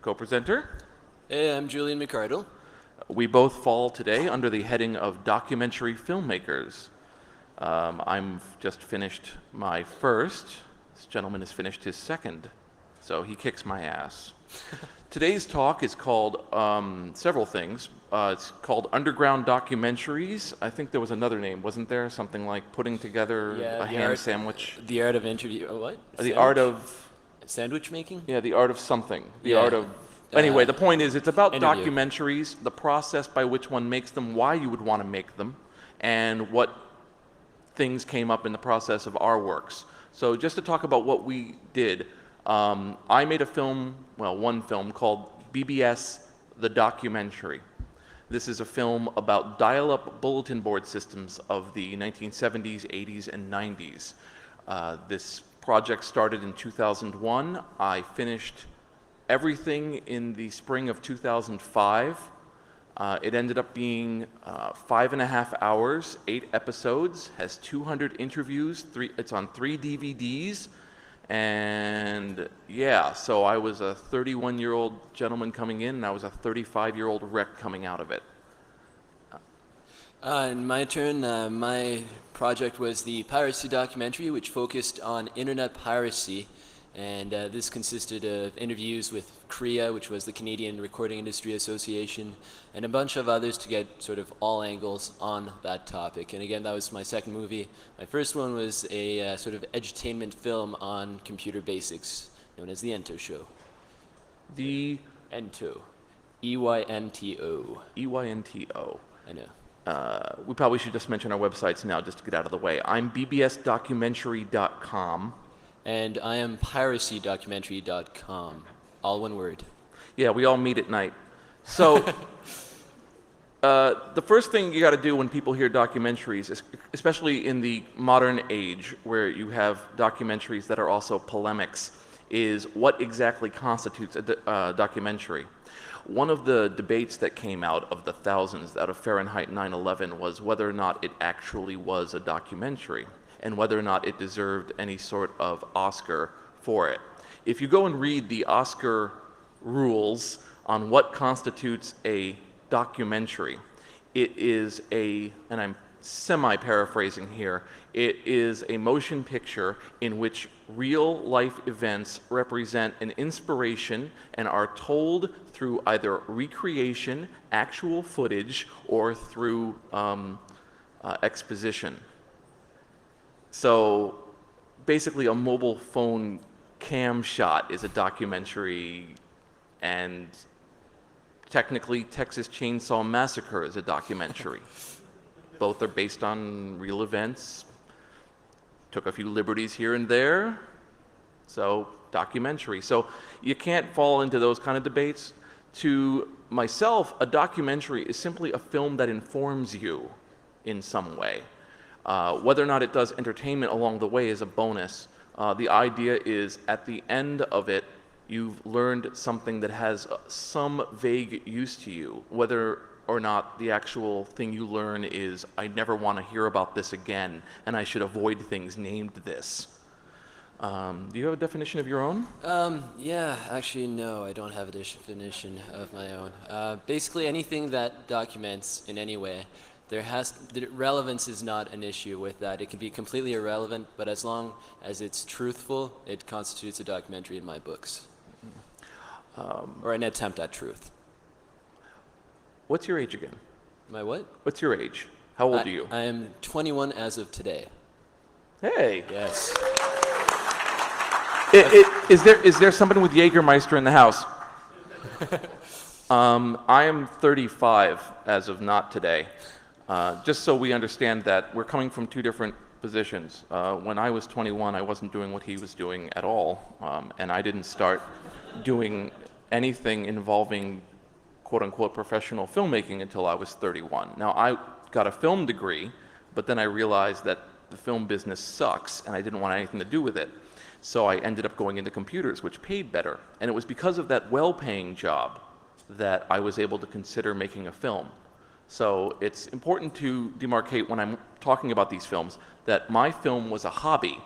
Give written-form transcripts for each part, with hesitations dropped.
co-presenter. Hey, I'm Julian McArdle. We both fall today under the heading of documentary filmmakers. I'm just finished my first. This gentleman has finished his second, so he kicks my ass. Today's talk is called several things. It's called Underground Documentaries. I think there was another name, wasn't there? Something like putting together a ham sandwich. The art of interview. What? The art of sandwich making? Yeah, the art of something. The Yeah. art of. Anyway, the point is, it's about Interview. documentaries, the process by which one makes them, why you would want to make them, and what things came up in the process of our works. So just to talk about what we did, I made a film, well, one film called BBS The Documentary. This is a film about dial-up bulletin board systems of the 1970s, 80s, and 90s. This project started in 2001. I finished everything in the spring of 2005. It ended up being 5.5 hours, 8 episodes, has 200 interviews, it's on 3 DVDs, and yeah, so I was a 31-year-old gentleman coming in, and I was a 35-year-old wreck coming out of it. In my turn, my project was the piracy documentary, which focused on internet piracy. And this consisted of interviews with CRIA, which was the Canadian Recording Industry Association, and a bunch of others to get sort of all angles on that topic. And again, that was my second movie. My first one was a sort of edutainment film on computer basics, known as The Ento Show. The Ento. E-Y-N-T-O. E-Y-N-T-O. I know. We probably should just mention our websites now just to get out of the way. I'm bbsdocumentary.com. And I am piracydocumentary.com. All one word. Yeah, we all meet at night. So the first thing you got to do when people hear documentaries, especially in the modern age where you have documentaries that are also polemics, is what exactly constitutes a documentary. One of the debates that came out of the thousands out of Fahrenheit 9/11 was whether or not it actually was a documentary, and whether or not it deserved any sort of Oscar for it. If you go and read the Oscar rules on what constitutes a documentary, it is and I'm semi-paraphrasing here, it is a motion picture in which real life events represent an inspiration and are told through either recreation, actual footage, or through exposition. So basically a mobile phone cam shot is a documentary, and technically Texas Chainsaw Massacre is a documentary. Both are based on real events. Took a few liberties here and there. So documentary. So you can't fall into those kind of debates. To myself, a documentary is simply a film that informs you in some way. Whether or not it does entertainment along the way is a bonus. The idea is at the end of it, you've learned something that has some vague use to you. Whether or not the actual thing you learn is, I never want to hear about this again, and I should avoid things named this. Do you have a definition of your own? Yeah, actually, no, I don't have a definition of my own. Basically, anything that documents in any way, the relevance is not an issue with that. It can be completely irrelevant, but as long as it's truthful, it constitutes a documentary in my books. Or an attempt at truth. What's your age again? My what? What's your age? How old are you? I am 21 as of today. Hey. Yes. Is there somebody with Jägermeister in the house? I am 35 as of not today. Just so we understand that we're coming from two different positions. When I was 21, I wasn't doing what he was doing at all, and I didn't start doing anything involving quote-unquote professional filmmaking until I was 31. Now, I got a film degree, but then I realized that the film business sucks, and I didn't want anything to do with it. So I ended up going into computers, which paid better. And it was because of that well-paying job that I was able to consider making a film. So it's important to demarcate when I'm talking about these films that my film was a hobby.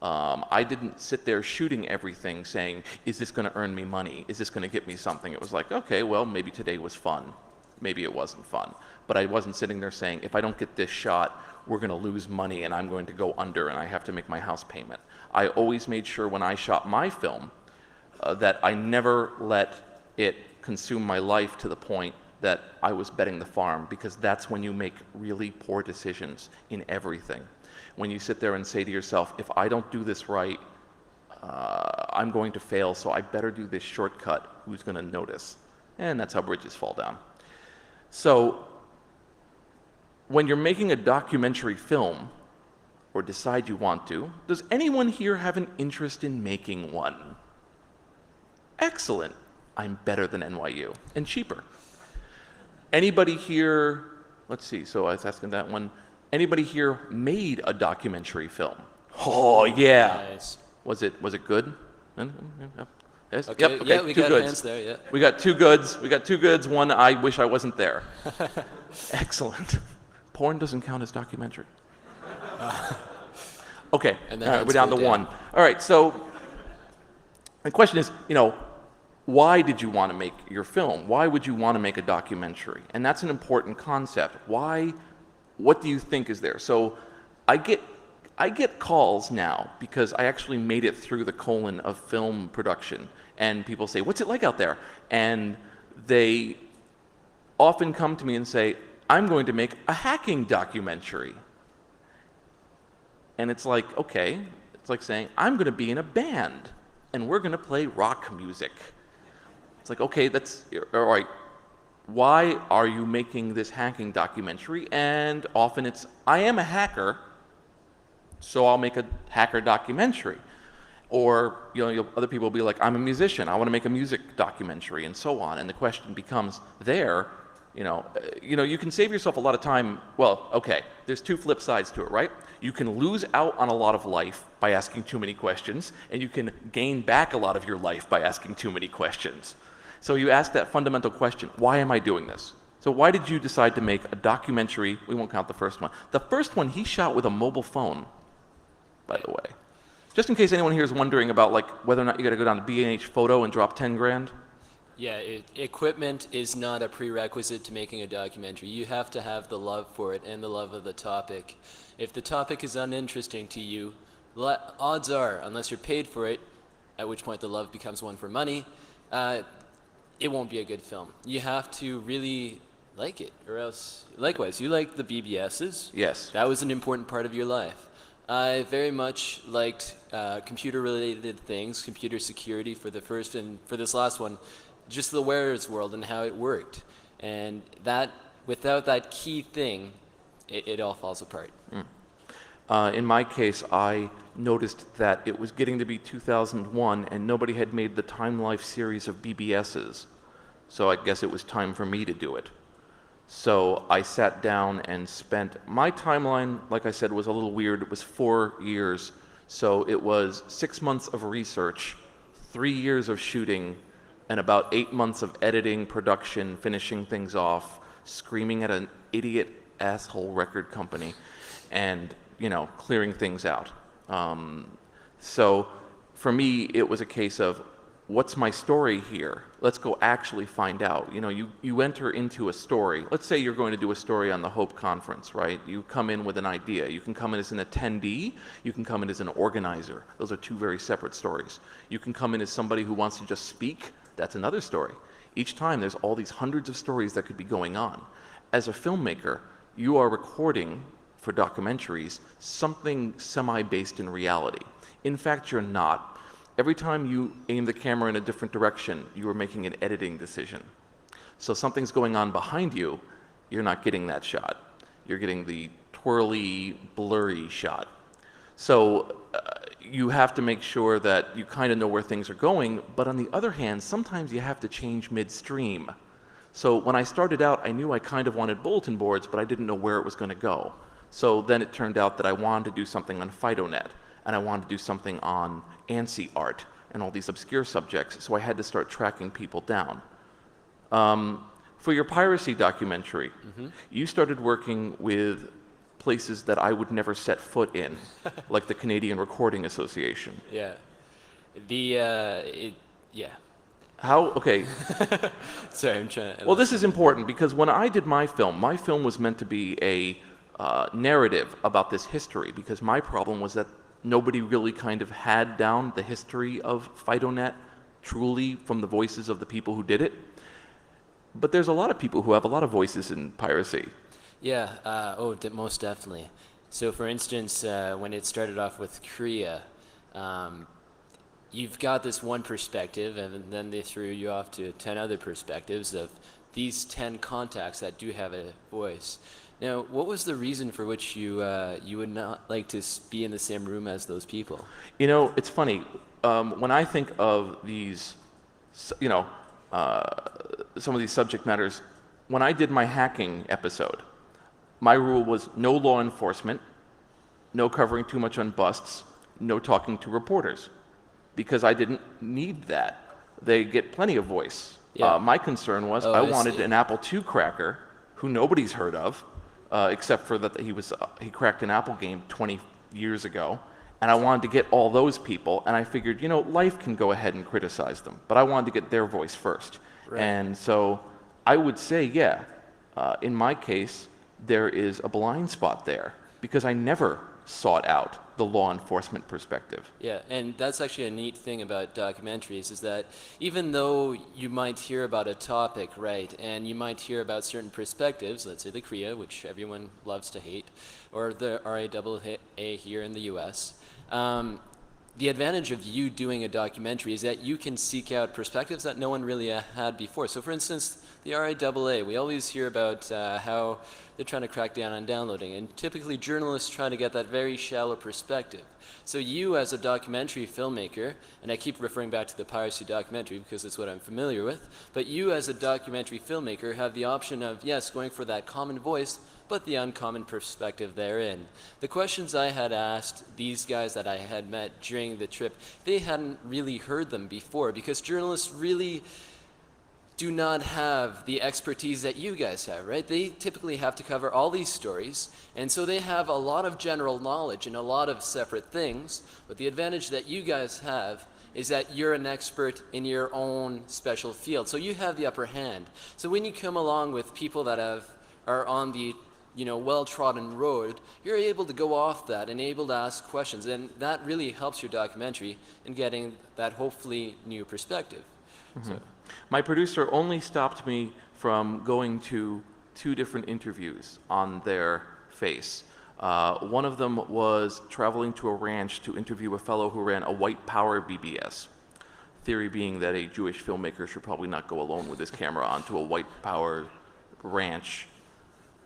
I didn't sit there shooting everything saying, is this going to earn me money? Is this going to get me something? It was like, okay, well, maybe today was fun. Maybe it wasn't fun. But I wasn't sitting there saying, if I don't get this shot, we're going to lose money and I'm going to go under and I have to make my house payment. I always made sure when I shot my film that I never let it consume my life to the point that I was betting the farm, because that's when you make really poor decisions in everything. When you sit there and say to yourself, if I don't do this right, I'm going to fail, so I better do this shortcut. Who's going to notice? And that's how bridges fall down. So when you're making a documentary film, or decide you want to, does anyone here have an interest in making one? Excellent. I'm better than NYU and cheaper. Anybody here, let's see, so I was asking that one. Anybody here made a documentary film? Oh yeah. Nice. Was it good? Yes? Okay, Yep, okay, yeah, we two got goods. hands there, yeah. We got two goods. We got two goods. One, I wish I wasn't there. Excellent. Porn doesn't count as documentary. Okay, And all then right, we're down to hands go one. All right, so the question is, why did you want to make your film? Why would you want to make a documentary? And that's an important concept. Why? What do you think is there? So I get calls now because I actually made it through the colon of film production, and people say, "What's it like out there?" And they often come to me and say, "I'm going to make a hacking documentary." And it's like, okay, it's like saying, I'm going to be in a band and we're going to play rock music. It's like, okay, that's all right. Why are you making this hacking documentary? And often it's, I am a hacker, so I'll make a hacker documentary. Or other people will be like, I'm a musician, I want to make a music documentary, and so on. And the question becomes there, you can save yourself a lot of time. Well, okay, there's two flip sides to it, right? You can lose out on a lot of life by asking too many questions, and you can gain back a lot of your life by asking too many questions. So you ask that fundamental question, why am I doing this? So why did you decide to make a documentary? We won't count the first one. The first one he shot with a mobile phone, by the way. Just in case anyone here is wondering about whether or not you got to go down to B&H Photo and drop 10 grand. Yeah, equipment is not a prerequisite to making a documentary. You have to have the love for it and the love of the topic. If the topic is uninteresting to you, odds are, unless you're paid for it, at which point the love becomes one for money, it won't be a good film. You have to really like it, or else, likewise, you like the BBSs. Yes. That was an important part of your life. I very much liked computer-related things, computer security for the first, and for this last one, just the wearer's world and how it worked. And that, without that key thing, it all falls apart. In my case, I noticed that it was getting to be 2001 and nobody had made the Time Life series of BBSs. So I guess it was time for me to do it. So I sat down and spent, my timeline, like I said, was a little weird. It was 4 years. So it was 6 months of research, 3 years of shooting, and about 8 months of editing, production, finishing things off, screaming at an idiot asshole record company, and clearing things out. So for me, it was a case of, what's my story here? Let's go actually find out. You enter into a story. Let's say you're going to do a story on the Hope Conference, right? You come in with an idea. You can come in as an attendee. You can come in as an organizer. Those are two very separate stories. You can come in as somebody who wants to just speak. That's another story. Each time there's all these hundreds of stories that could be going on. As a filmmaker, you are recording for documentaries something semi-based in reality. In fact, you're not. Every time you aim the camera in a different direction, you are making an editing decision. So something's going on behind you, you're not getting that shot. You're getting the twirly, blurry shot. So you have to make sure that you kind of know where things are going, but on the other hand, sometimes you have to change midstream. So when I started out, I knew I kind of wanted bulletin boards, but I didn't know where it was going to go. So then it turned out that I wanted to do something on FidoNet, and I wanted to do something on ANSI art and all these obscure subjects, so I had to start tracking people down. For your piracy documentary, you started working with places that I would never set foot in, like the Canadian Recording Association. Yeah. Yeah. How, okay, Sorry, I'm trying to. well, this is important because when I did my film was meant to be a narrative about this history because my problem was that nobody really kind of had down the history of FidoNet truly from the voices of the people who did it. But there's a lot of people who have a lot of voices in piracy. Yeah, most definitely. So, for instance, when it started off with Korea, you've got this one perspective, and then they threw you off to 10 other perspectives of these 10 contacts that do have a voice. Now, what was the reason for which you would not like to be in the same room as those people? You know, it's funny. When I think of these, you know, some of these subject matters, when I did my hacking episode, my rule was no law enforcement, no covering too much on busts, no talking to reporters, because I didn't need that. They get plenty of voice. Yeah. My concern was Oh, I I wanted see. an Apple II cracker who nobody's heard of, except for that he cracked an Apple game 20 years ago, and I wanted to get all those people, and I figured, you know, life can go ahead and criticize them, but I wanted to get their voice first. Right. And so I would say, yeah, in my case, there is a blind spot there because I never sought out the law enforcement perspective. Yeah, and that's actually a neat thing about documentaries is that even though you might hear about a topic, right, and you might hear about certain perspectives, let's say the Korea, which everyone loves to hate, or the RAAA here in the US, the advantage of you doing a documentary is that you can seek out perspectives that no one really had before. So for instance, the RAAA, we always hear about how they're trying to crack down on downloading, and typically journalists try to get that very shallow perspective. So you as a documentary filmmaker, and I keep referring back to the piracy documentary because it's what I'm familiar with, but you as a documentary filmmaker have the option of, yes, going for that common voice, but the uncommon perspective therein. The questions I had asked these guys that I had met during the trip, they hadn't really heard them before because journalists really do not have the expertise that you guys have, right? They typically have to cover all these stories, and so they have a lot of general knowledge and a lot of separate things, but the advantage that you guys have is that you're an expert in your own special field, so you have the upper hand. So when you come along with people that are on the well-trodden road, you're able to go off that and able to ask questions, and that really helps your documentary in getting that hopefully new perspective. So. My producer only stopped me from going to 2 different interviews on their face. One of them was traveling to a ranch to interview a fellow who ran a white power BBS. Theory being that a Jewish filmmaker should probably not go alone with his camera onto a white power ranch.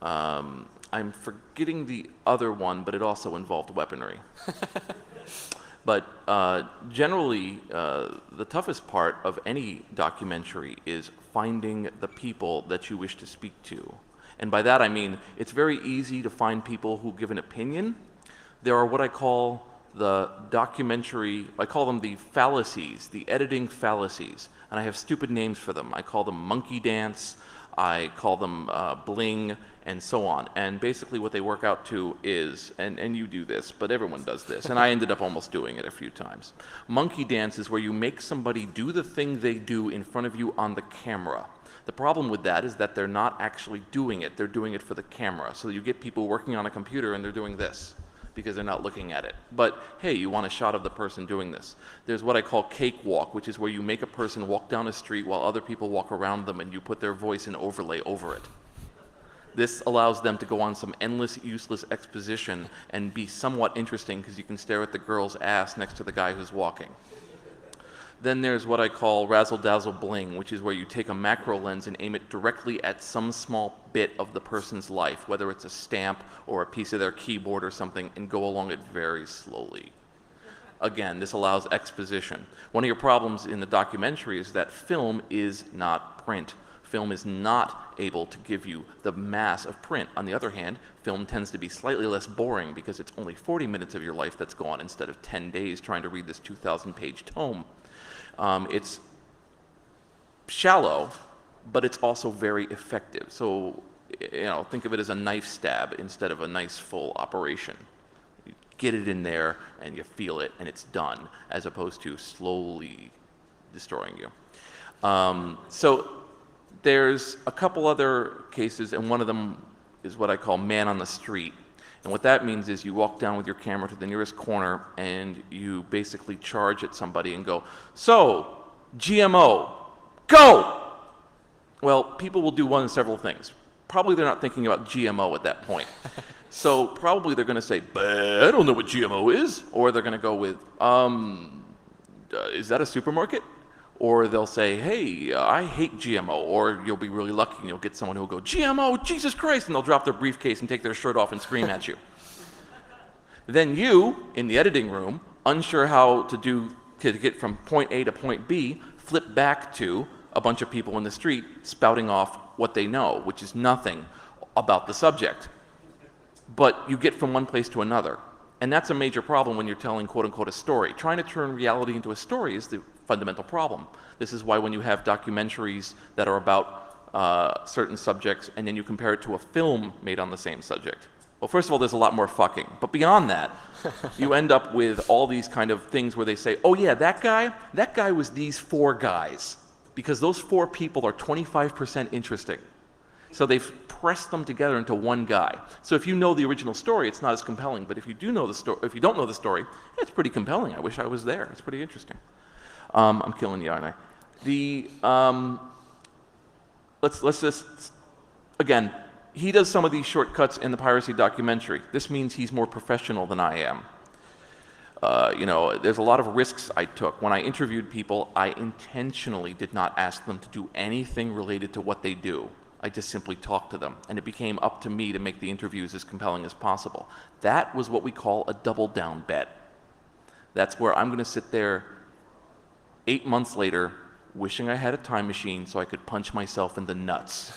I'm forgetting the other one, but it also involved weaponry. But generally, the toughest part of any documentary is finding the people that you wish to speak to. And by that I mean, it's very easy to find people who give an opinion. There are what I call the I call them the fallacies, the editing fallacies. And I have stupid names for them. I call them monkey dance, I call them bling, and so on. And basically what they work out to is, and you do this, but everyone does this, and I ended up almost doing it a few times. Monkey dance is where you make somebody do the thing they do in front of you on the camera. The problem with that is that they're not actually doing it, they're doing it for the camera. So you get people working on a computer and they're doing this because they're not looking at it. But hey, you want a shot of the person doing this. There's what I call cakewalk, which is where you make a person walk down a street while other people walk around them and you put their voice and overlay over it. This allows them to go on some endless, useless exposition and be somewhat interesting because you can stare at the girl's ass next to the guy who's walking. Then there's what I call razzle-dazzle bling, which is where you take a macro lens and aim it directly at some small bit of the person's life, whether it's a stamp or a piece of their keyboard or something, and go along it very slowly. Again, this allows exposition. One of your problems in the documentary is that film is not print. Film is not able to give you the mass of print. On the other hand, film tends to be slightly less boring because it's only 40 minutes of your life that's gone instead of 10 days trying to read this 2,000-page tome. It's shallow, but it's also very effective. So Think of it as a knife stab instead of a nice full operation. You get it in there and you feel it and it's done, as opposed to slowly destroying you. So there's a couple other cases, and one of them is what I call man on the street. And what that means is you walk down with your camera to the nearest corner and you basically charge at somebody and go, "So, GMO, go!" Well, people will do one of several things. Probably they're not thinking about GMO at that point. So probably they're going to say, "But I don't know what GMO is." Or they're going to go with, "Is that a supermarket?" Or they'll say, "Hey, I hate GMO." Or you'll be really lucky and you'll get someone who'll go, "GMO, Jesus Christ," and they'll drop their briefcase and take their shirt off and scream at you. Then you, in the editing room, unsure how to get from point A to point B, flip back to a bunch of people in the street spouting off what they know, which is nothing about the subject. But you get from one place to another. And that's a major problem when you're telling, quote unquote, a story. Trying to turn reality into a story is the fundamental problem. This is why when you have documentaries that are about certain subjects and then you compare it to a film made on the same subject. Well, first of all, there's a lot more fucking. But beyond that, you end up with all these kind of things where they say, "Oh yeah, that guy was these 4 guys." Because those 4 people are 25% interesting. So they've pressed them together into one guy. So if you know the original story, it's not as compelling. But if you do know the story, if you don't know the story, it's pretty compelling. I wish I was there. It's pretty interesting. I'm killing you, aren't I? Let's just again. He does some of these shortcuts in the piracy documentary. This means he's more professional than I am. There's a lot of risks I took. When I interviewed people, I intentionally did not ask them to do anything related to what they do. I just simply talked to them, and it became up to me to make the interviews as compelling as possible. That was what we call a double down bet. That's where I'm going to sit there 8 months later, wishing I had a time machine so I could punch myself in the nuts.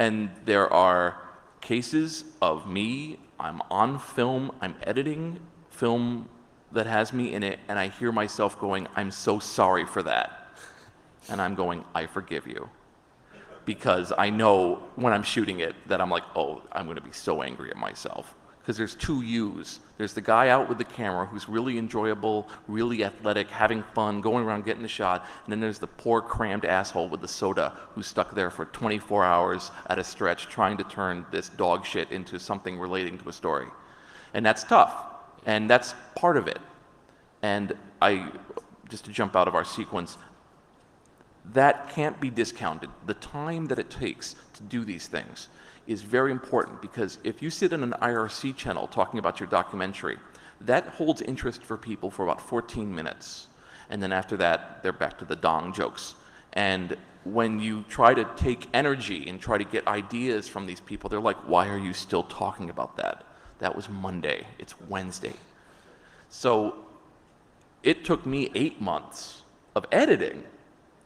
And there are cases of me, I'm on film, I'm editing film that has me in it, and I hear myself going, "I'm so sorry for that." And I'm going, "I forgive you." Because I know when I'm shooting it that I'm like, "Oh, I'm going to be so angry at myself." Because there's 2 yous. There's the guy out with the camera who's really enjoyable, really athletic, having fun, going around getting the shot. And then there's the poor crammed asshole with the soda who's stuck there for 24 hours at a stretch trying to turn this dog shit into something relating to a story. And that's tough. And that's part of it. And just to jump out of our sequence, that can't be discounted. The time that it takes to do these things is very important, because if you sit in an IRC channel talking about your documentary, that holds interest for people for about 14 minutes. And then after that, they're back to the dong jokes. And when you try to take energy and try to get ideas from these people, they're like, "Why are you still talking about that? That was Monday. It's Wednesday." So it took me 8 months of editing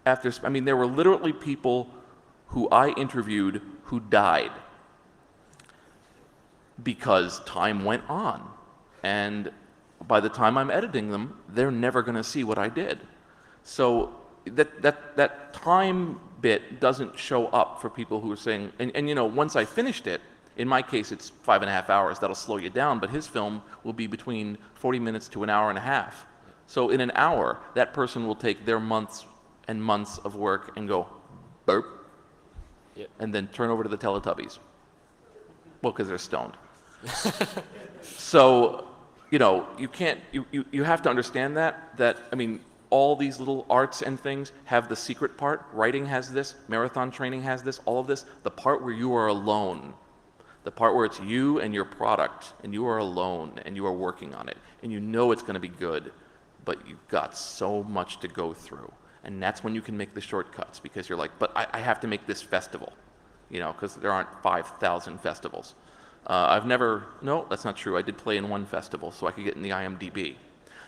there were literally people who I interviewed who died because time went on. And by the time I'm editing them, they're never going to see what I did. So that time bit doesn't show up for people who are saying, and once I finished it, in my case, it's 5.5 hours. That'll slow you down, but his film will be between 40 minutes to an hour and a half. So in an hour, that person will take their months and months of work and go, burp, Yep. and then turn over to the Teletubbies. Well, because they're stoned. So, you have to understand that, all these little arts and things have the secret part. Writing has this, marathon training has this, all of this. The part where you are alone, the part where it's you and your product, and you are alone, and you are working on it, and you know it's going to be good, but you've got so much to go through. And that's when you can make the shortcuts, because you're like, but I have to make this festival, because there aren't 5,000 festivals. No, that's not true. I did play in one festival, so I could get in the IMDb.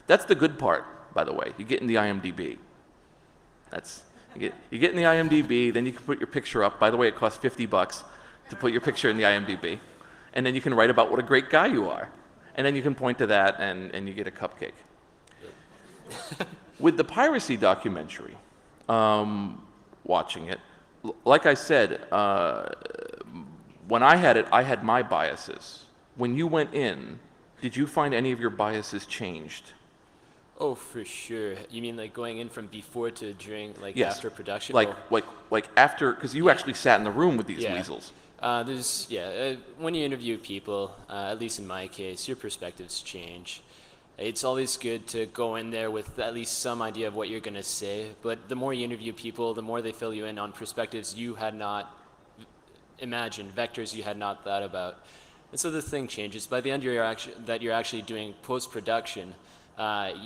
That's the good part, by the way. You get in the IMDb. You get in the IMDb, then you can put your picture up. By the way, it costs $50 to put your picture in the IMDb. And then you can write about what a great guy you are. And then you can point to that, and you get a cupcake. With the piracy documentary, watching it, like I said, when I had it, I had my biases. When you went in, did you find any of your biases changed? Oh, for sure. You mean like going in from before to during, like Yes. after production? Like, Well, like after, because you actually sat in the room with these yeah. weasels. When you interview people, at least in my case, your perspectives change. It's always good to go in there with at least some idea of what you're going to say, but the more you interview people, the more they fill you in on perspectives you had not imagined, vectors you had not thought about. And so the thing changes. By the end you're actually doing post-production,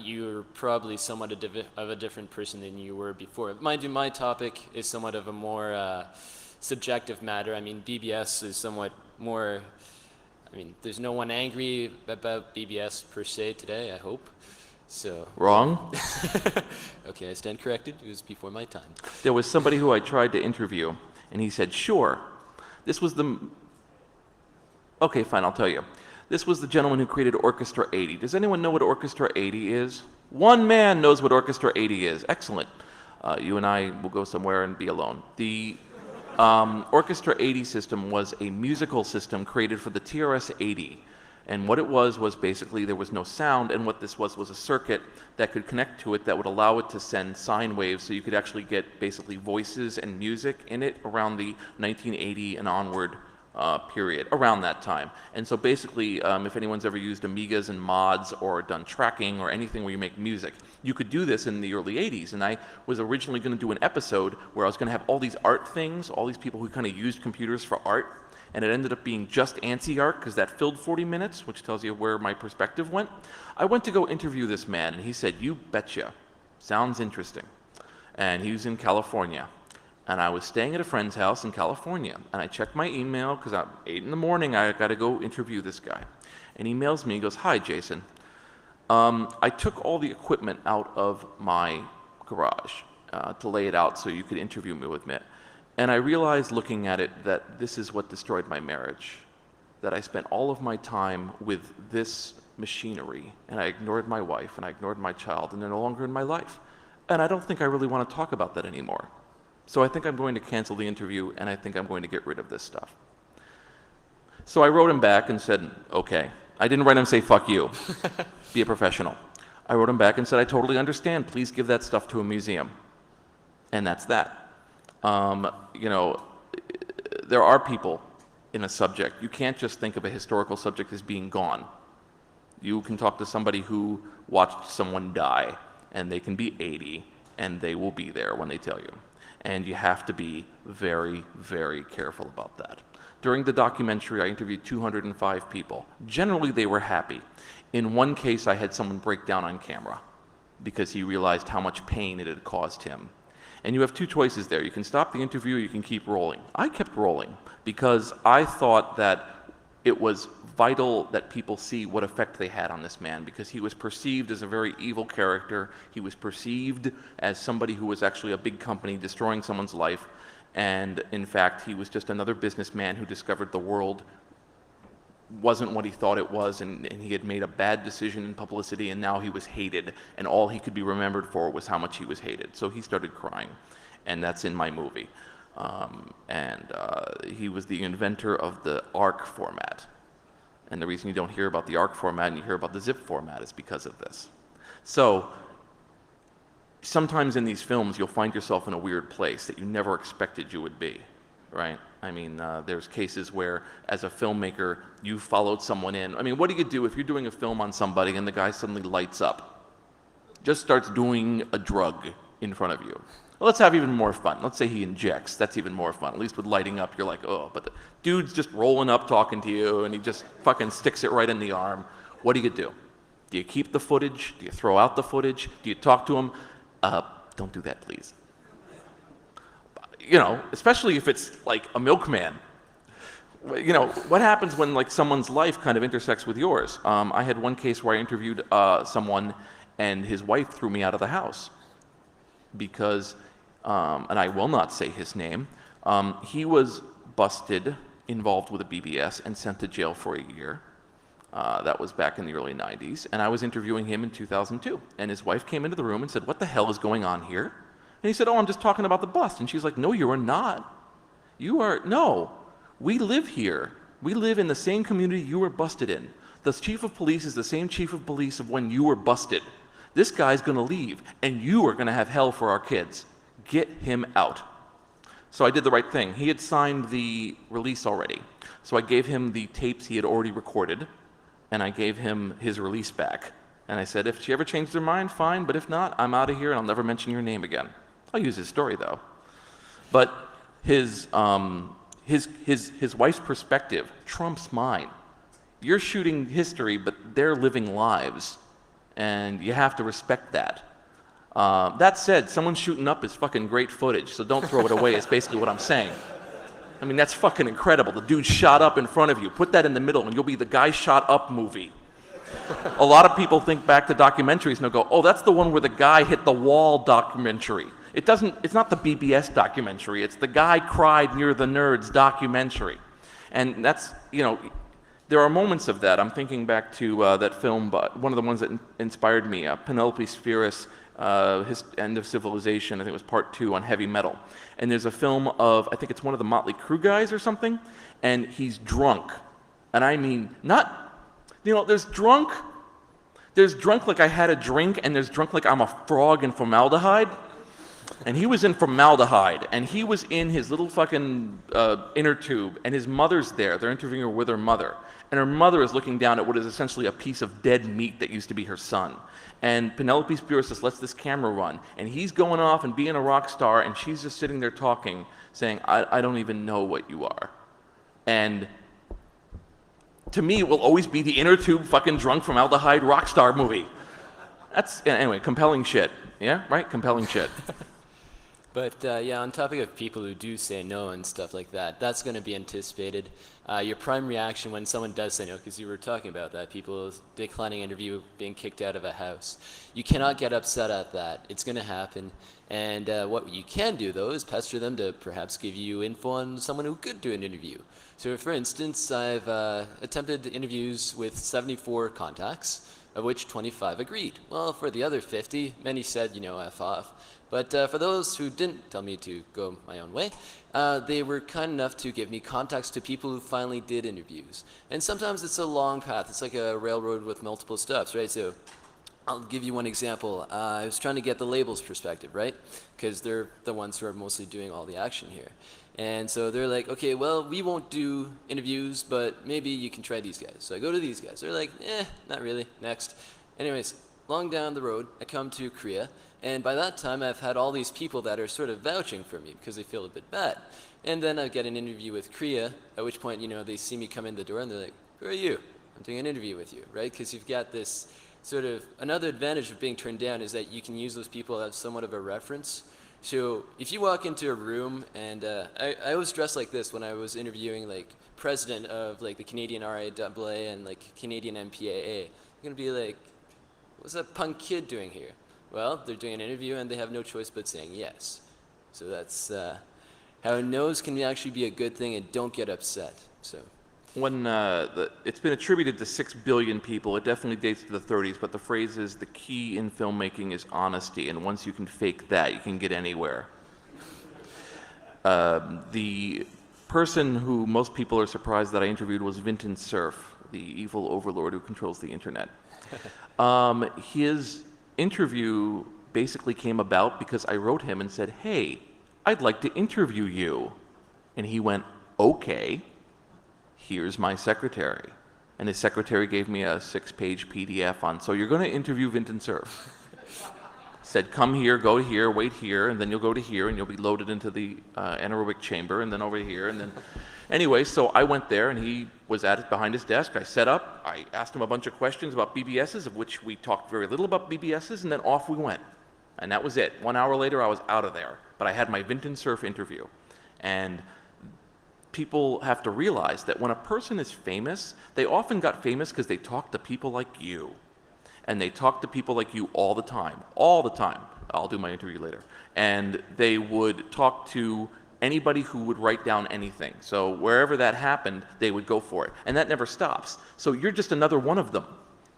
you're probably somewhat of a different person than you were before. Mind you, my topic is somewhat of a more subjective matter. I mean, BBS is somewhat more. I mean, there's no one angry about BBS per se today, I hope. So. Wrong? Okay, I stand corrected. It was before my time. There was somebody who I tried to interview, and he said, sure. This was the. Okay, fine, I'll tell you. This was the gentleman who created Orchestra 80. Does anyone know what Orchestra 80 is? One man knows what Orchestra 80 is. Excellent. You and I will go somewhere and be alone. The Orchestra 80 system was a musical system created for the TRS-80. And what it was basically there was no sound, and what this was a circuit that could connect to it that would allow it to send sine waves, so you could actually get basically voices and music in it around the 1980 and onward period, around that time. And so basically, if anyone's ever used Amigas and mods or done tracking or anything where you make music, you could do this in the early 80s. And I was originally going to do an episode where I was going to have all these art things, all these people who kind of used computers for art, and it ended up being just ANSI art because that filled 40 minutes, which tells you where my perspective went. I went to go interview this man, and he said, you betcha, sounds interesting. And he was in California. And I was staying at a friend's house in California, and I checked my email because at 8 in the morning I got to go interview this guy. And he emails me, he goes, hi Jason, I took all the equipment out of my garage to lay it out so you could interview me with it. And I realized looking at it that this is what destroyed my marriage, that I spent all of my time with this machinery, and I ignored my wife, and I ignored my child, and they're no longer in my life. And I don't think I really want to talk about that anymore. So I think I'm going to cancel the interview, and I think I'm going to get rid of this stuff. So I wrote him back and said, okay. I didn't write him and say, fuck you. Be a professional. I wrote him back and said, I totally understand. Please give that stuff to a museum. And that's that. You know, there are people in a subject. You can't just think of a historical subject as being gone. You can talk to somebody who watched someone die, and they can be 80, and they will be there when they tell you. And you have to be very, very careful about that. During the documentary, I interviewed 205 people. Generally, they were happy. In one case, I had someone break down on camera because he realized how much pain it had caused him. And you have two choices there. You can stop the interview, or you can keep rolling. I kept rolling because I thought that it was vital that people see what effect they had on this man, because he was perceived as a very evil character. He was perceived as somebody who was actually a big company destroying someone's life. And in fact, he was just another businessman who discovered the world wasn't what he thought it was, and he had made a bad decision in publicity, and now he was hated, and all he could be remembered for was how much he was hated. So he started crying, and that's in my movie. He was the inventor of the ARC format. And the reason you don't hear about the ARC format and you hear about the zip format is because of this. So sometimes in these films, you'll find yourself in a weird place that you never expected you would be, right? I mean, there's cases where, as a filmmaker, you followed someone in. I mean, what do you do if you're doing a film on somebody and the guy suddenly lights up? Just starts doing a drug in front of you. Well, let's have even more fun. Let's say he injects. That's even more fun. At least with lighting up, you're like, oh, but the dude's just rolling up talking to you, and he just fucking sticks it right in the arm. What do? Do you keep the footage? Do you throw out the footage? Do you talk to him? Don't do that, please. You know, especially if it's like a milkman. You know, what happens when like someone's life kind of intersects with yours? I had one case where I interviewed someone, and his wife threw me out of the house because, and I will not say his name, he was busted, involved with a BBS, and sent to jail for a year. That was back in the early 90s, and I was interviewing him in 2002. And his wife came into the room and said, what the hell is going on here? And he said, oh, I'm just talking about the bust. And she's like, no, you are not. No, we live here. We live in the same community you were busted in. The chief of police is the same chief of police of when you were busted. This guy's gonna leave, and you are gonna have hell for our kids. Get him out. So I did the right thing. He had signed the release already. So I gave him the tapes he had already recorded, and I gave him his release back. And I said, if she ever changed her mind, fine, but if not, I'm out of here and I'll never mention your name again. I'll use his story though. But his wife's perspective trumps mine. You're shooting history, but they're living lives, and you have to respect that. That said, someone shooting up is fucking great footage, so don't throw it away, is basically what I'm saying. I mean, that's fucking incredible. The dude shot up in front of you. Put that in the middle, and you'll be the guy shot up movie. A lot of people think back to documentaries and they'll go, oh, that's the one where the guy hit the wall documentary. It's not the BBS documentary. It's the guy cried near the nerds documentary. And that's, there are moments of that. I'm thinking back to that film, but one of the ones that inspired me, Penelope Spheris, his End of Civilization, I think it was part 2 on heavy metal. And there's a film of, I think it's one of the Motley Crue guys or something, and he's drunk. And I mean, there's drunk like I had a drink, and there's drunk like I'm a frog in formaldehyde. And he was in formaldehyde, and he was in his little fucking inner tube, and his mother's there. They're interviewing her with her mother. And her mother is looking down at what is essentially a piece of dead meat that used to be her son. And Penelope Spheris just lets this camera run, and he's going off and being a rock star, and she's just sitting there talking, saying, I don't even know what you are. And to me, it will always be the inner tube fucking drunk formaldehyde rock star movie. Anyway, compelling shit. Yeah, right? Compelling shit. But yeah, on topic of people who do say no and stuff like that, that's going to be anticipated. Your prime reaction when someone does say no, because you were talking about that, people declining interview, being kicked out of a house. You cannot get upset at that. It's going to happen. And what you can do, though, is pester them to perhaps give you info on someone who could do an interview. So for instance, I've attempted interviews with 74 contacts, of which 25 agreed. Well, for the other 50, many said, F off. But for those who didn't tell me to go my own way, they were kind enough to give me contacts to people who finally did interviews. And sometimes it's a long path. It's like a railroad with multiple stops, right? So I'll give you one example. I was trying to get the labels perspective, right? Because they're the ones who are mostly doing all the action here. And so they're like, okay, well, we won't do interviews, but maybe you can try these guys. So I go to these guys. They're like, not really. Next. Anyways, long down the road, I come to Korea. And by that time, I've had all these people that are sort of vouching for me because they feel a bit bad. And then I get an interview with Korea, at which point, they see me come in the door and they're like, who are you? I'm doing an interview with you, right? Because you've got this sort of, another advantage of being turned down is that you can use those people as somewhat of a reference. So if you walk into a room, and I was dressed like this when I was interviewing like president of like the Canadian RIAA and like Canadian MPAA. You're gonna be like, what's that punk kid doing here? Well, they're doing an interview and they have no choice but saying yes. So that's how no's can actually be a good thing, and don't get upset. So. When it's been attributed to 6 billion people, it definitely dates to the 30s, but the phrase is the key in filmmaking is honesty, and once you can fake that, you can get anywhere. The person who most people are surprised that I interviewed was Vinton Cerf, the evil overlord who controls the internet. His interview basically came about because I wrote him and said, hey, I'd like to interview you. And he went, okay. Here's my secretary. And his secretary gave me a 6-page PDF on, so you're going to interview Vinton Cerf. Said, come here, go here, wait here, and then you'll go to here, and you'll be loaded into the anaerobic chamber, and then over here, and then... Anyway, so I went there, and he was behind his desk. I set up. I asked him a bunch of questions about BBSs, of which we talked very little about BBSs, and then off we went. And that was it. 1 hour later, I was out of there. But I had my Vinton Cerf interview. And people have to realize that when a person is famous, they often got famous because they talk to people like you. And they talk to people like you all the time. All the time. I'll do my interview later. And they would talk to anybody who would write down anything. So wherever that happened, they would go for it. And that never stops. So you're just another one of them.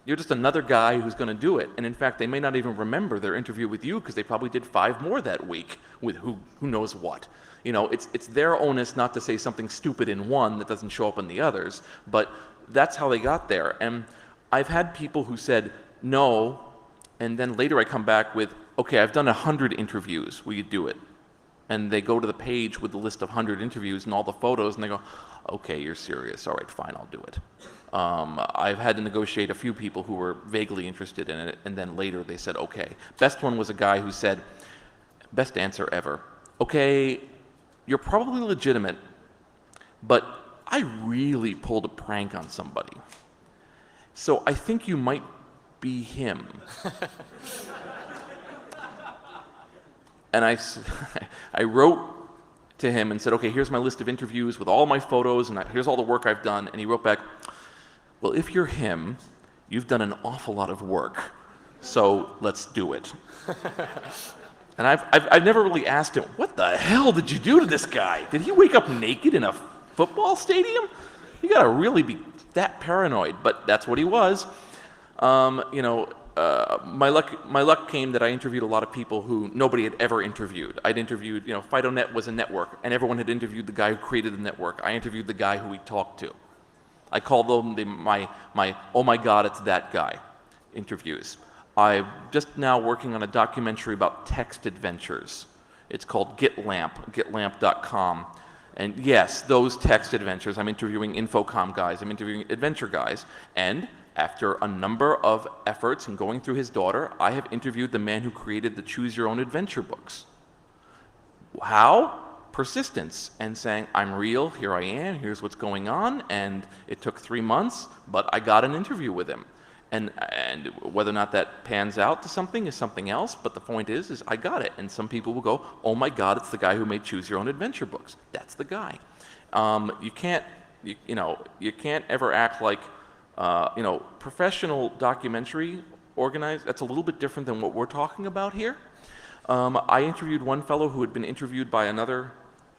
You're just another guy who's going to do it. And in fact, they may not even remember their interview with you because they probably did 5 more that week with who knows what. You know, it's their onus not to say something stupid in one that doesn't show up in the others, but that's how they got there. And I've had people who said no, and then later I come back with, okay, I've done 100 interviews, will you do it? And they go to the page with the list of 100 interviews and all the photos, and they go, okay, you're serious, all right, fine, I'll do it. I've had to negotiate a few people who were vaguely interested in it, and then later they said, okay. Best one was a guy who said, best answer ever, okay, you're probably legitimate, but I really pulled a prank on somebody. So I think you might be him. And I wrote to him and said, okay, here's my list of interviews with all my photos, and here's all the work I've done. And he wrote back, well, if you're him, you've done an awful lot of work, so let's do it. And I've never really asked him, what the hell did you do to this guy? Did he wake up naked in a football stadium? You gotta really be that paranoid, but that's what he was. You know, my luck came that I interviewed a lot of people who nobody had ever interviewed. I'd interviewed, you know, FidoNet was a network, and everyone had interviewed the guy who created the network. I interviewed the guy who he talked to. I called them my oh my God, it's that guy interviews. I'm just now working on a documentary about text adventures. It's called getlamp.com. And yes, those text adventures, I'm interviewing Infocom guys, I'm interviewing adventure guys, and after a number of efforts and going through his daughter, I have interviewed the man who created the Choose Your Own Adventure books. How? Persistence and saying, I'm real, here I am, here's what's going on, and it took 3 months, but I got an interview with him. And whether or not that pans out to something is something else, but the point is I got it. And some people will go, oh my God, it's the guy who made Choose Your Own Adventure books. That's the guy. You can't ever act like, professional documentary organized, that's a little bit different than what we're talking about here. I interviewed one fellow who had been interviewed by another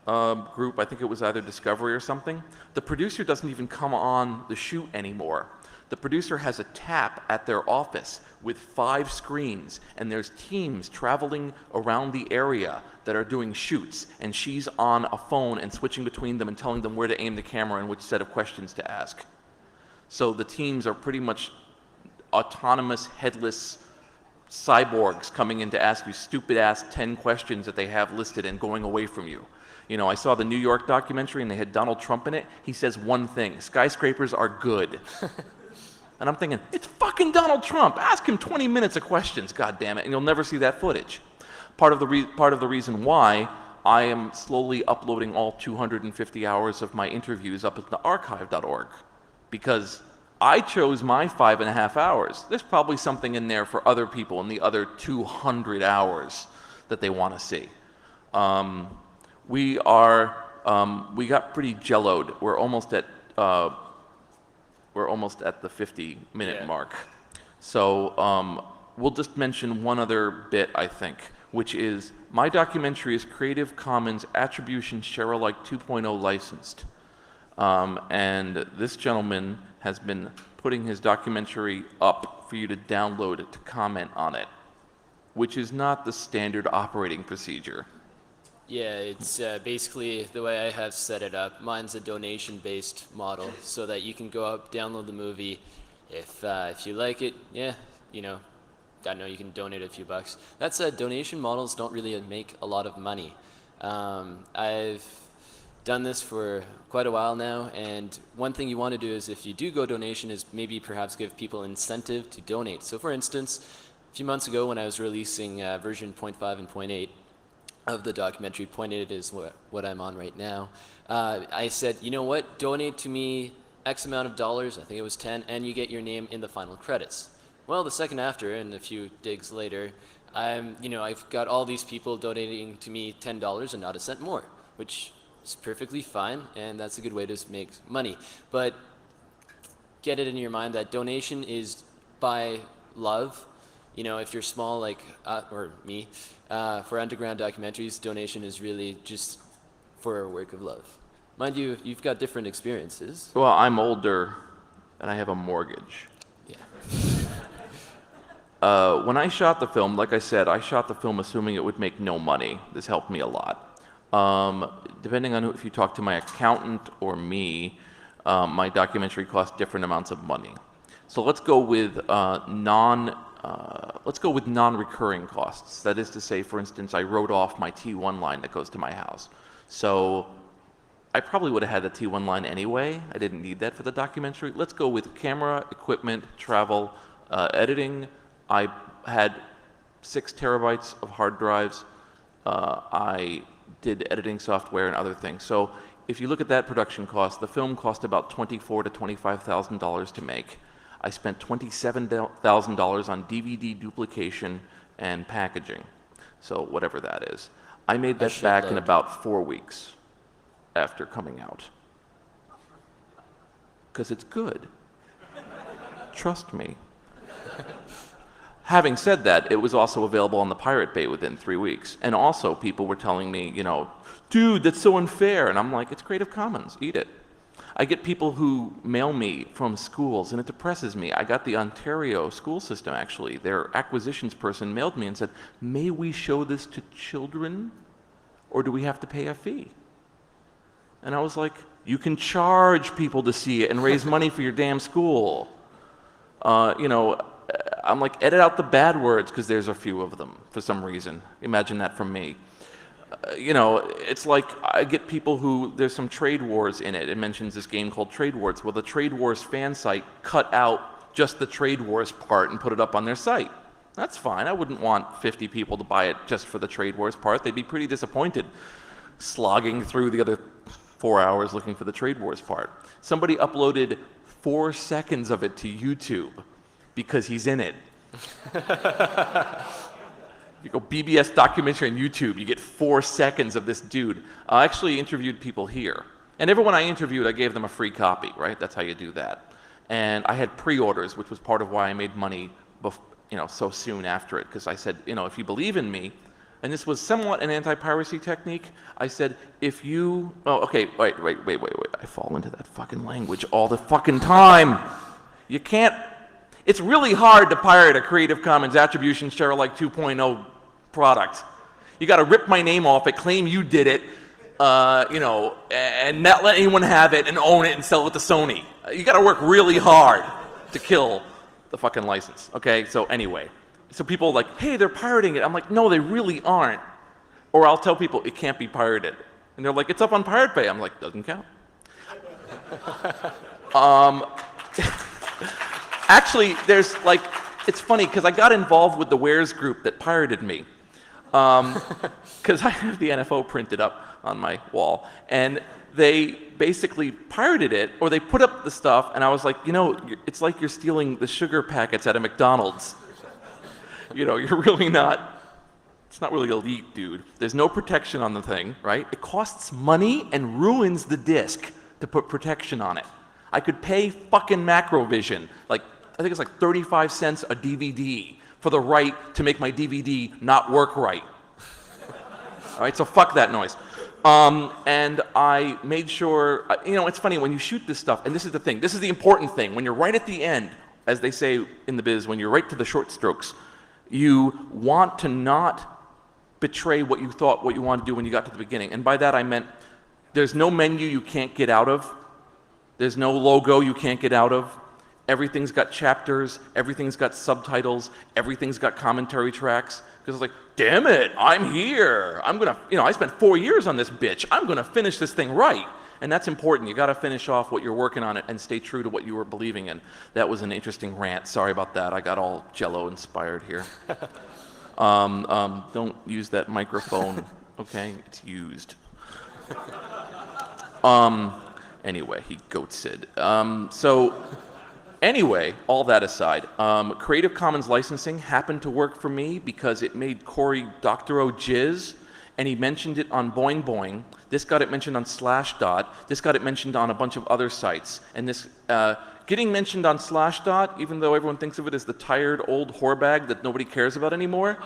group, I think it was either Discovery or something. The producer doesn't even come on the shoot anymore. The producer has a tap at their office with 5 screens, and there's teams traveling around the area that are doing shoots, and she's on a phone and switching between them and telling them where to aim the camera and which set of questions to ask. So the teams are pretty much autonomous, headless cyborgs coming in to ask you stupid-ass 10 questions that they have listed and going away from you. You know, I saw the New York documentary and they had Donald Trump in it. He says one thing, skyscrapers are good. And I'm thinking, it's fucking Donald Trump. Ask him 20 minutes of questions, God damn it, and you'll never see that footage. Part of the reason why I am slowly uploading all 250 hours of my interviews up at the archive.org, because I chose my 5.5 hours. There's probably something in there for other people in the other 200 hours that they want to see. We got pretty jelloed. We're almost at the 50-minute mark. So we'll just mention one other bit, I think, which is my documentary is Creative Commons Attribution Share-alike 2.0 licensed. And this gentleman has been putting his documentary up for you to download it, to comment on it, which is not the standard operating procedure. Yeah, it's basically the way I have set it up. Mine's a donation-based model, so that you can go up, download the movie. If you like it, yeah, you know, I know you can donate a few bucks. That said, donation models don't really make a lot of money. I've done this for quite a while now, and one thing you want to do is, if you do go donation, is maybe perhaps give people incentive to donate. So for instance, a few months ago when I was releasing version 0.5 and 0.8 of the documentary, 0.8 is what I'm on right now, I said, you know what, donate to me X amount of dollars, I think it was 10, and you get your name in the final credits. Well, the second after, and a few digs later, I've got all these people donating to me $10 and not a cent more, which is perfectly fine, and that's a good way to make money. But get it in your mind that donation is by love. You know, if you're small like or me, for underground documentaries, donation is really just for a work of love. Mind you, you've got different experiences. Well, I'm older, and I have a mortgage. Yeah. When I shot the film, like I said, I shot the film assuming it would make no money. This helped me a lot. Depending on if you talk to my accountant or me, my documentary cost different amounts of money. So let's go with non-recurring costs. That is to say, for instance, I wrote off my T1 line that goes to my house. So I probably would have had the T1 line anyway. I didn't need that for the documentary. Let's go with camera, equipment, travel, editing. I had 6 terabytes of hard drives. I did editing software and other things. So if you look at that production cost, the film cost about $24,000 to $25,000 to make. I spent $27,000 on DVD duplication and packaging. So whatever that is. I made that back in about 4 weeks after coming out. Because it's good. Trust me. Having said that, it was also available on the Pirate Bay within 3 weeks. And also people were telling me, you know, dude, that's so unfair. And I'm like, it's Creative Commons, eat it. I get people who mail me from schools, and it depresses me. I got the Ontario school system, actually. Their acquisitions person mailed me and said, may we show this to children, or do we have to pay a fee? And I was like, you can charge people to see it and raise money for your damn school. You know, I'm like, edit out the bad words, because there's a few of them for some reason. Imagine that from me. You know, it's like I get people who, there's some trade wars in it. It mentions this game called Trade Wars. Well, the Trade Wars fan site cut out just the Trade Wars part and put it up on their site. That's fine. I wouldn't want 50 people to buy it just for the Trade Wars part. They'd be pretty disappointed slogging through the other 4 hours looking for the Trade Wars part. Somebody uploaded 4 seconds of it to YouTube because he's in it. You go BBS documentary on YouTube, you get 4 seconds of this dude. I actually interviewed people here. And everyone I interviewed, I gave them a free copy, right? That's how you do that. And I had pre-orders, which was part of why I made money so soon after it, because I said, if you believe in me, and this was somewhat an anti-piracy technique, I said, if you, wait, I fall into that fucking language all the fucking time. You can't, it's really hard to pirate a Creative Commons Attribution Share Alike 2.0 product. You got to rip my name off it, claim you did it, and not let anyone have it and own it and sell it to Sony. You got to work really hard to kill the fucking license. Okay, so anyway. So people are like, hey, they're pirating it. I'm like, no, they really aren't. Or I'll tell people it can't be pirated. And they're like, it's up on Pirate Bay. I'm like, doesn't count. Actually, it's funny because I got involved with the Wares group that pirated me. Because I have the NFO printed up on my wall. And they basically pirated it, or they put up the stuff, and I was like, it's like you're stealing the sugar packets at a McDonald's. You're really not, it's not really elite, dude. There's no protection on the thing, right? It costs money and ruins the disc to put protection on it. I could pay fucking Macrovision, I think it's like 35 cents a DVD for the right to make my DVD not work right. All right, so fuck that noise. And I made sure, it's funny, when you shoot this stuff, and this is the thing, this is the important thing, when you're right at the end, as they say in the biz, when you're right to the short strokes, you want to not betray what you thought, what you wanted to do when you got to the beginning. And by that I meant, there's no menu you can't get out of. There's no logo you can't get out of. Everything's got chapters, everything's got subtitles, everything's got commentary tracks. Because it's like, damn it, I'm here. I'm gonna, I spent 4 years on this bitch. I'm gonna finish this thing right. And that's important. You gotta finish off what you're working on and stay true to what you were believing in. That was an interesting rant. Sorry about that. I got all Jello inspired here. Don't use that microphone, okay? It's used. Anyway, he goatsid. Anyway, all that aside, Creative Commons licensing happened to work for me because it made Cory Doctorow jizz, and he mentioned it on Boing Boing. This got it mentioned on Slashdot. This got it mentioned on a bunch of other sites. And this, getting mentioned on Slashdot, even though everyone thinks of it as the tired old whore bag that nobody cares about anymore,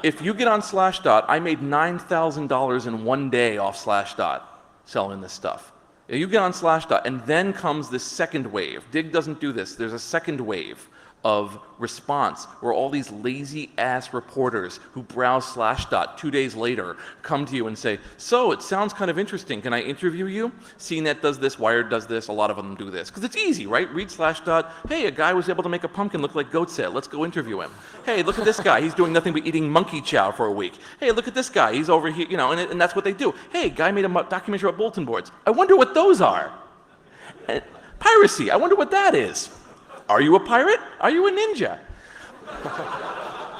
if you get on Slashdot, I made $9,000 in 1 day off Slashdot selling this stuff. You get on Slashdot, and then comes this second wave. Dig doesn't do this. There's a second wave of response where all these lazy ass reporters who browse Slashdot 2 days later come to you and say, so it sounds kind of interesting, can I interview you? CNET does this, Wired does this, a lot of them do this. Because it's easy, right? Read Slashdot, hey, a guy was able to make a pumpkin look like goat's head, let's go interview him. Hey, look at this guy, he's doing nothing but eating monkey chow for a week. Hey, look at this guy, he's over here, you know, and that's what they do. Hey, guy made a documentary about bulletin boards. I wonder what those are. Piracy, I wonder what that is. Are you a pirate? Are you a ninja?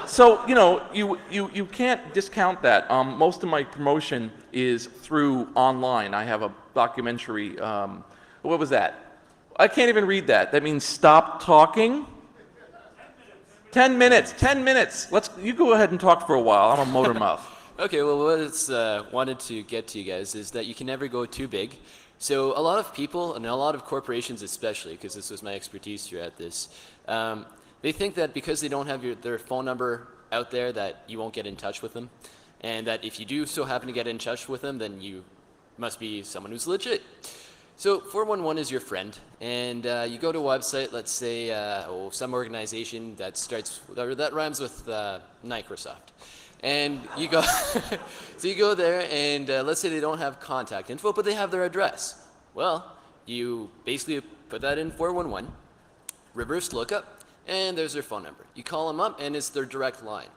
So, you know, you can't discount that. Most of my promotion is through online. I have a documentary, what was that? I can't even read that. That means stop talking. 10 minutes, 10 minutes. You go ahead and talk for a while. I'm a motor mouth. Okay, well, what it's wanted to get to you guys is that you can never go too big. So a lot of people, and a lot of corporations especially, because this was my expertise here at this, they think that because they don't have their phone number out there that you won't get in touch with them, and that if you do so happen to get in touch with them, then you must be someone who's legit. So 411 is your friend, and you go to a website, let's say some organization that rhymes with Microsoft. And you go, so you go there, and let's say they don't have contact info, but they have their address. Well, you basically put that in 411, reverse lookup, and there's their phone number. You call them up, and it's their direct line.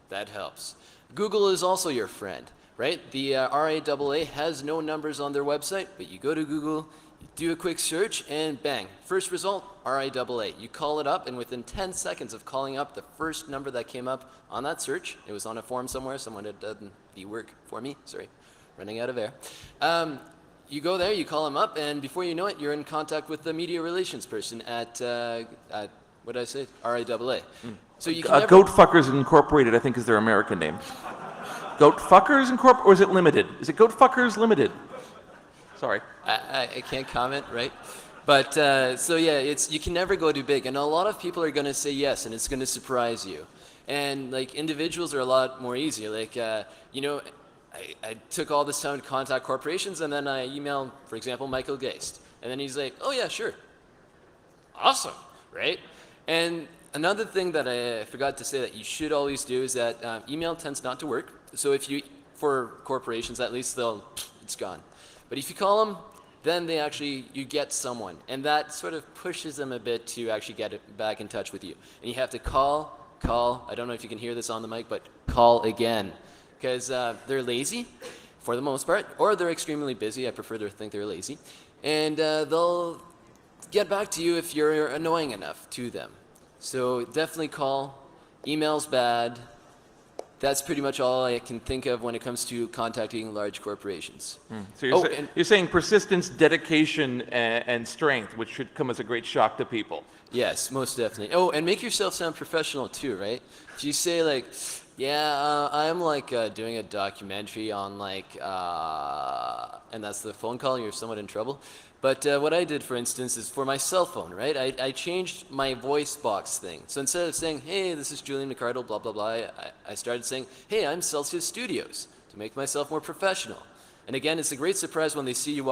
That helps. Google is also your friend, right? The RAAA has no numbers on their website, but you go to Google, you do a quick search, and bang, first result, RAAA. You call it up, and within 10 seconds of calling up the first number that came up on that search, it was on a form somewhere, someone had done the work for me, sorry, running out of air. You go there, you call them up, and before you know it, you're in contact with the media relations person at what did I say? RAAA. So you can Goat Fuckers Incorporated, I think, is their American name. Goat Fuckers Incorporated, or is it Limited? Is it Goat Fuckers Limited? Sorry. I can't comment, right? But so yeah, you can never go too big, and a lot of people are going to say yes, and it's going to surprise you. And like individuals are a lot more easy. Like you know, I took all this time to contact corporations, and then I emailed, for example, Michael Geist, and then he's like, "Oh yeah, sure, awesome, right?" And another thing that I forgot to say that you should always do is that email tends not to work. So if you, for corporations at least, it's gone. But if you call them, then you get someone, and that sort of pushes them a bit to actually get it back in touch with you. And you have to call. I don't know if you can hear this on the mic, but call again, because they're lazy, for the most part, or they're extremely busy. I prefer to think they're lazy, and they'll get back to you if you're annoying enough to them. So definitely call. Email's bad. That's pretty much all I can think of when it comes to contacting large corporations. So you're saying persistence, dedication, and strength, which should come as a great shock to people. Yes, most definitely. Oh, and make yourself sound professional too, right? If you say like, yeah, I'm like doing a documentary on like, and that's the phone call, you're somewhat in trouble. But what I did, for instance, is for my cell phone, right? I changed my voice box thing. So instead of saying, hey, this is Julian McCardle, blah, blah, blah, I started saying, hey, I'm Celsius Studios, to make myself more professional. And again, it's a great surprise when they see you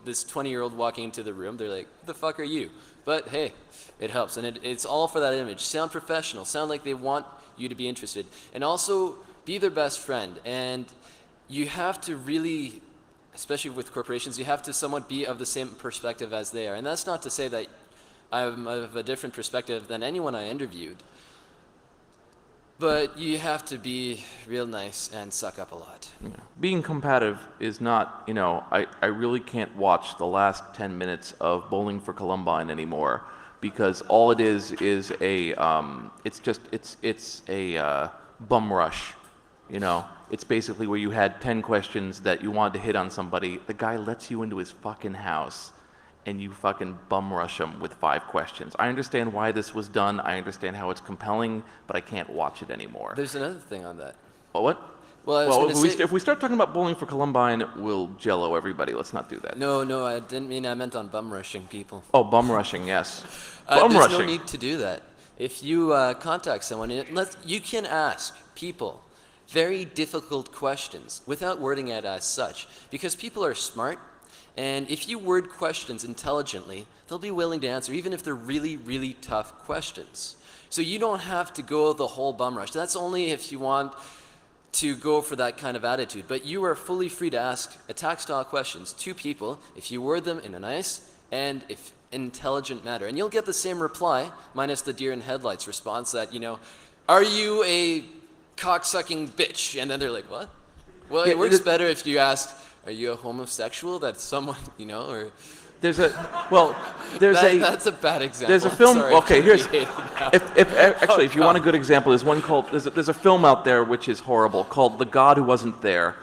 this 20-year-old walking into the room. They're like, who the fuck are you? But hey, it helps. And it's all for that image. Sound professional. Sound like they want you to be interested. And also, be their best friend. And you have to really, especially with corporations, you have to somewhat be of the same perspective as they are. And that's not to say that I'm of a different perspective than anyone I interviewed. But you have to be real nice and suck up a lot. Yeah. Being combative is not, you know, I really can't watch the last 10 minutes of Bowling for Columbine anymore, because all it is a, it's a bum rush, you know. It's basically where you had 10 questions that you wanted to hit on somebody. The guy lets you into his fucking house, and you fucking bum rush him with 5 questions. I understand why this was done. I understand how it's compelling, but I can't watch it anymore. There's another thing on that. What? Well, if we start talking about Bowling for Columbine, we'll jello everybody. Let's not do that. No, I didn't mean, I meant on bum rushing people. Oh, bum rushing, yes. There's no need to do that. If you contact someone, you can ask people very difficult questions without wording it as such, because people are smart, and if you word questions intelligently, they'll be willing to answer, even if they're really, really tough questions. So you don't have to go the whole bum rush. That's only if you want to go for that kind of attitude. But you are fully free to ask attack-style questions to people if you word them in a nice and if intelligent manner. And you'll get the same reply, minus the deer in headlights response that, are you a cocksucking bitch? And then they're like, what? Well, it works better if you ask, are you a homosexual? That's someone, or... That's a bad example. There's a film. Sorry, okay, here's. If If you want a good example, there's one called. There's a film out there which is horrible called "The God Who Wasn't There."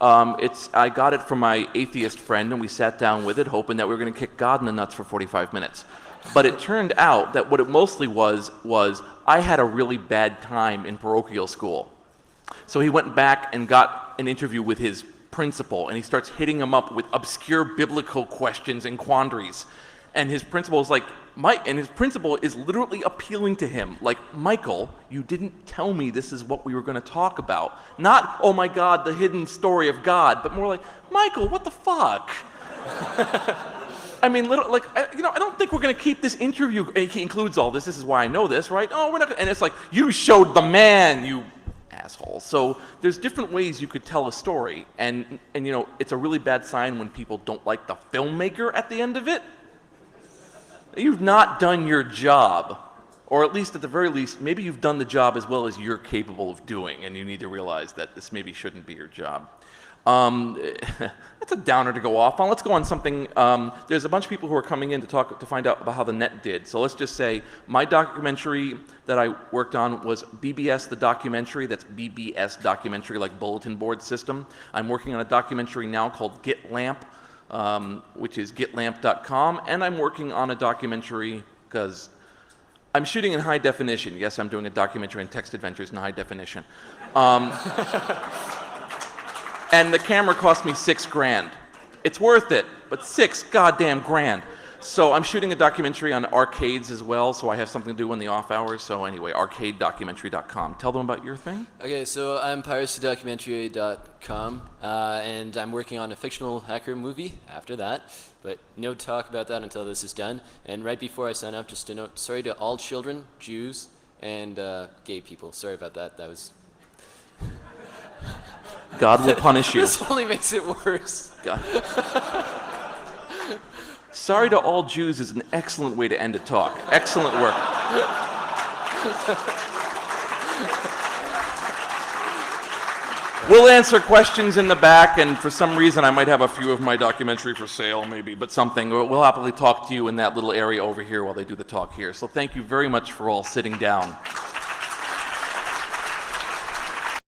I got it from my atheist friend, and we sat down with it, hoping that we were going to kick God in the nuts for 45 minutes. But it turned out that what it mostly was I had a really bad time in parochial school. So he went back and got an interview with his principal, and he starts hitting him up with obscure biblical questions and quandaries. And his principal is like, his principal is literally appealing to him, like, Michael, you didn't tell me this is what we were going to talk about. Not, oh my God, the hidden story of God, but more like, Michael, what the fuck? I mean, I don't think we're going to keep this interview. He includes all this. This is why I know this, right? Oh, we're not. And it's like, you showed the man, you asshole. So there's different ways you could tell a story, and it's a really bad sign when people don't like the filmmaker at the end of it. You've not done your job, or at least at the very least, maybe you've done the job as well as you're capable of doing, and you need to realize that this maybe shouldn't be your job. That's a downer to go off on. Let's go on something. There's a bunch of people who are coming in to find out about how the net did. So let's just say my documentary that I worked on was BBS the documentary. That's BBS documentary, like bulletin board system. I'm working on a documentary now called GitLamp, which is gitlamp.com, and I'm working on a documentary because I'm shooting in high definition. Yes, I'm doing a documentary on text adventures in high definition. And the camera cost me $6,000. It's worth it, but $6 goddamn grand. So I'm shooting a documentary on arcades as well, so I have something to do in the off hours. So anyway, arcadedocumentary.com. Tell them about your thing. Okay, so I'm piracydocumentary.com, and I'm working on a fictional hacker movie after that, but no talk about that until this is done. And right before I sign up, just a note, sorry to all children, Jews, and gay people. Sorry about that. That was... God will punish you. This only makes it worse. God. Sorry to all Jews is an excellent way to end a talk. Excellent work. We'll answer questions in the back, and for some reason I might have a few of my documentary for sale, maybe, but something. We'll happily talk to you in that little area over here while they do the talk here. So thank you very much for all sitting down.